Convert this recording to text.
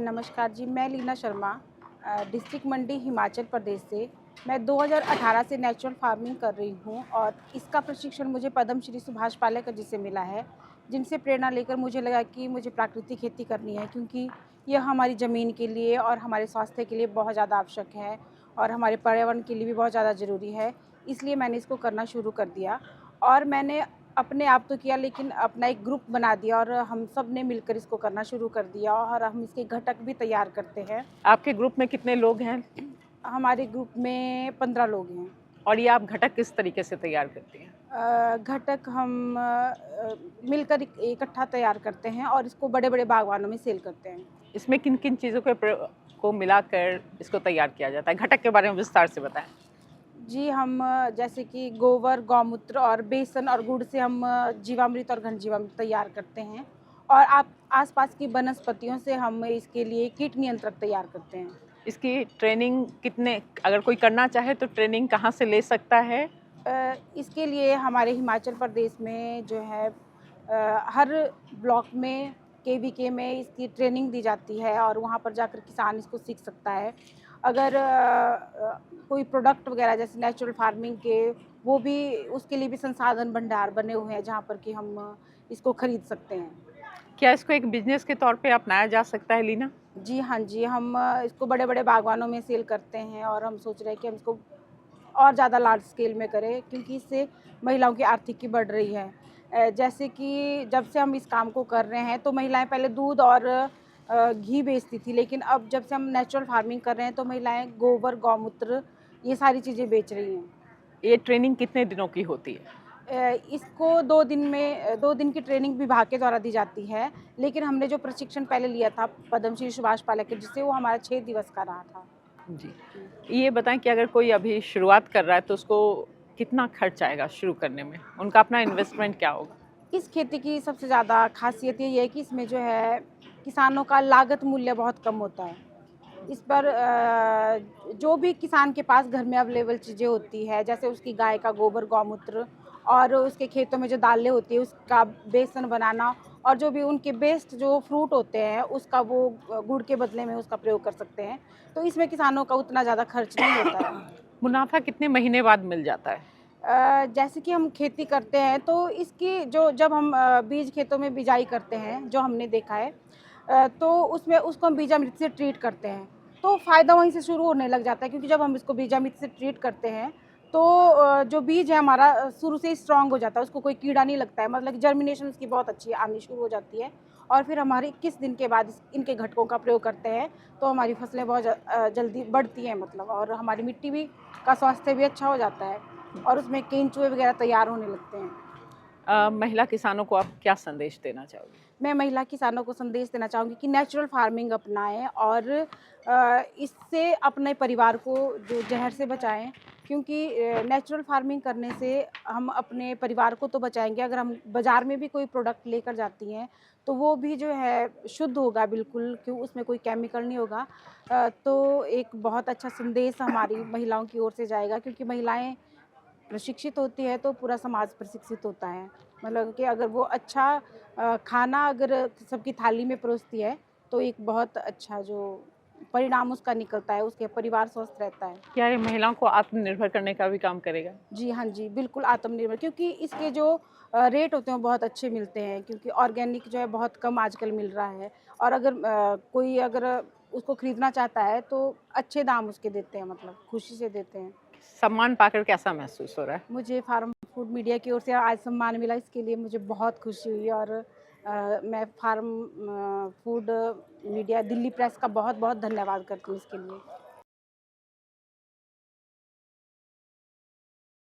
नमस्कार जी, मैं लीना शर्मा डिस्ट्रिक्ट मंडी हिमाचल प्रदेश से। मैं 2018 से नेचुरल फार्मिंग कर रही हूँ और इसका प्रशिक्षण मुझे पद्मश्री सुभाष पालेकर जी से मिला है, जिनसे प्रेरणा लेकर मुझे लगा कि मुझे प्राकृतिक खेती करनी है, क्योंकि यह हमारी ज़मीन के लिए और हमारे स्वास्थ्य के लिए बहुत ज़्यादा आवश्यक है और हमारे पर्यावरण के लिए भी बहुत ज़्यादा ज़रूरी है। इसलिए मैंने इसको करना शुरू कर दिया और मैंने अपने आप तो किया, लेकिन अपना एक ग्रुप बना दिया और हम सब ने मिलकर इसको करना शुरू कर दिया और हम इसके घटक भी तैयार करते हैं। आपके ग्रुप में कितने लोग हैं? हमारे ग्रुप में 15 लोग हैं। और ये आप घटक किस तरीके से तैयार करती हैं? घटक हम मिलकर इकट्ठा तैयार करते हैं और इसको बड़े-बड़े बागवानों में सेल करते हैं। इसमें किन-किन चीज़ों को मिलाकर इसको तैयार किया जाता है? घटक के बारे में विस्तार से बताएं। जी, हम जैसे कि गोबर, गौमूत्र और बेसन और गुड़ से हम जीवामृत और घन जीवामृत तैयार करते हैं और आप आसपास की वनस्पतियों से हम इसके लिए कीट नियंत्रक तैयार करते हैं। इसकी ट्रेनिंग अगर कोई करना चाहे तो ट्रेनिंग कहाँ से ले सकता है? इसके लिए हमारे हिमाचल प्रदेश में जो है हर ब्लॉक में केवीके में इसकी ट्रेनिंग दी जाती है और वहाँ पर जाकर किसान इसको सीख सकता है। अगर कोई प्रोडक्ट वगैरह जैसे नेचुरल फार्मिंग के, वो भी उसके लिए भी संसाधन भंडार बने हुए हैं जहाँ पर कि हम इसको खरीद सकते हैं। क्या इसको एक बिजनेस के तौर पे अपनाया जा सकता है, लीना? जी हाँ जी, हम इसको बड़े-बड़े बागवानों में सेल करते हैं और हम सोच रहे हैं कि हम इसको और ज़्यादा लार्ज स्केल में करें, क्योंकि इससे महिलाओं की आर्थिकी बढ़ रही है। जैसे कि जब से हम इस काम को कर रहे हैं तो महिलाएं पहले दूध और घी बेचती थी, लेकिन अब जब से हम नेचुरल फार्मिंग कर रहे हैं तो महिलाएं गोबर, गौमूत्र ये सारी चीज़ें बेच रही हैं। ये ट्रेनिंग कितने दिनों की होती है? इसको 2 दिन की ट्रेनिंग विभाग के द्वारा दी जाती है, लेकिन हमने जो प्रशिक्षण पहले लिया था पद्मश्री सुभाष पालेकर जी से, वो हमारा 6 दिवस का रहा था। जी। ये बताएं कि अगर कोई अभी शुरुआत कर रहा है तो उसको कितना खर्च आएगा शुरू करने में? उनका अपना इन्वेस्टमेंट क्या होगा? इस खेती की सबसे ज़्यादा ख़ासियत ये है कि इसमें जो है किसानों का लागत मूल्य बहुत कम होता है। इस पर जो भी किसान के पास घर में अवेलेबल चीज़ें होती है, जैसे उसकी गाय का गोबर, गौमूत्र और उसके खेतों में जो दालें होती है उसका बेसन बनाना और जो भी उनके बेस्ट जो फ्रूट होते हैं उसका वो गुड़ के बदले में उसका प्रयोग कर सकते हैं। तो इसमें किसानों का उतना ज़्यादा खर्च नहीं होता है। मुनाफा कितने महीने बाद मिल जाता है? जैसे कि हम खेती करते हैं तो इसकी जो जब हम बीज खेतों में बिजाई करते हैं, जो हमने देखा है, तो उसमें उसको हम बीजामृत से ट्रीट करते हैं, तो फ़ायदा वहीं से शुरू होने लग जाता है, क्योंकि जब हम इसको बीजामृत से ट्रीट करते हैं तो जो बीज है हमारा शुरू से ही स्ट्रॉन्ग हो जाता है, उसको कोई कीड़ा नहीं लगता है, मतलब जर्मिनेशन उसकी बहुत अच्छी आनी शुरू हो जाती है और फिर हमारी 21 दिन के बाद इनके घटकों का प्रयोग करते हैं तो हमारी फसलें बहुत जल्दी बढ़ती हैं, मतलब, और हमारी मिट्टी भी का स्वास्थ्य भी अच्छा हो जाता है और उसमें केंचुए वगैरह तैयार होने लगते हैं। महिला किसानों को आप क्या संदेश देना चाहोगे? मैं महिला किसानों को संदेश देना चाहूँगी कि नेचुरल फार्मिंग अपनाएं और इससे अपने परिवार को जो जहर से बचाएं, क्योंकि नेचुरल फार्मिंग करने से हम अपने परिवार को तो बचाएंगे, अगर हम बाज़ार में भी कोई प्रोडक्ट लेकर जाती हैं तो वो भी जो है शुद्ध होगा बिल्कुल, क्यों उसमें कोई केमिकल नहीं होगा। तो एक बहुत अच्छा संदेश हमारी महिलाओं की ओर से जाएगा, क्योंकि महिलाएं प्रशिक्षित होती है तो पूरा समाज प्रशिक्षित होता है। मतलब कि अगर वो अच्छा खाना अगर सबकी थाली में परोसती है तो एक बहुत अच्छा जो परिणाम उसका निकलता है, उसके परिवार स्वस्थ रहता है। क्या ये महिलाओं को आत्मनिर्भर करने का भी काम करेगा? जी हाँ जी, बिल्कुल आत्मनिर्भर, क्योंकि इसके जो रेट होते हैं वो बहुत अच्छे मिलते हैं, क्योंकि ऑर्गेनिक जो है बहुत कम आजकल मिल रहा है और अगर कोई अगर उसको खरीदना चाहता है तो अच्छे दाम उसके देते हैं, मतलब खुशी से देते हैं। सम्मान पाकर कैसा महसूस हो रहा है? मुझे फार्म फूड मीडिया की ओर से आज सम्मान मिला, इसके लिए मुझे बहुत खुशी हुई और मैं farm food media Delhi press का बहुत बहुत धन्यवाद करती हूँ इसके लिए।